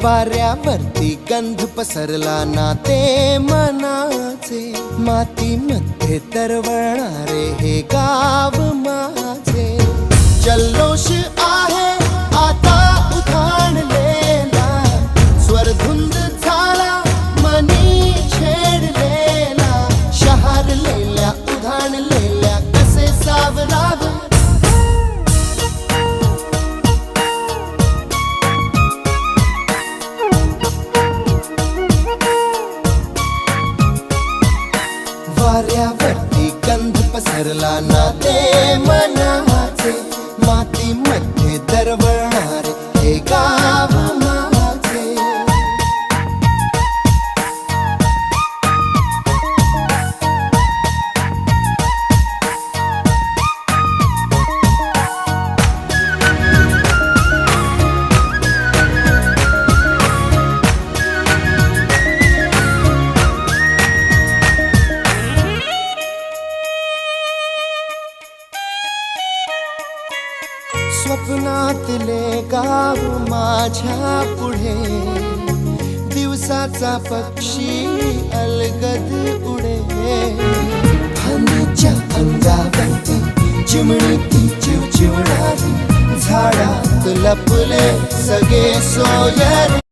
वाऱ्यावरती गंध पसरला ना ते मनाचे, मातीमध्ये तरवळणारे हे गाव माझे. जल्लोष आहे आता उधाणलेला, स्वरधुंद झाला मनी छेडलेला. शहारलेल्या उधाणलेल्या कसे सावरावे, वाऱ्यावरती गंध पसरला ना ते मनाचे, मातीमध्ये दरवळणारे हे गाव माझे. स्वप्नातले गाव माझ्या पुढे, दिवसाचा पक्षी अलगद उडे. फांदीच्या अंगावरती चिमणी ती चिवचिवणारी, झाडात लपले सगळे सोयरे.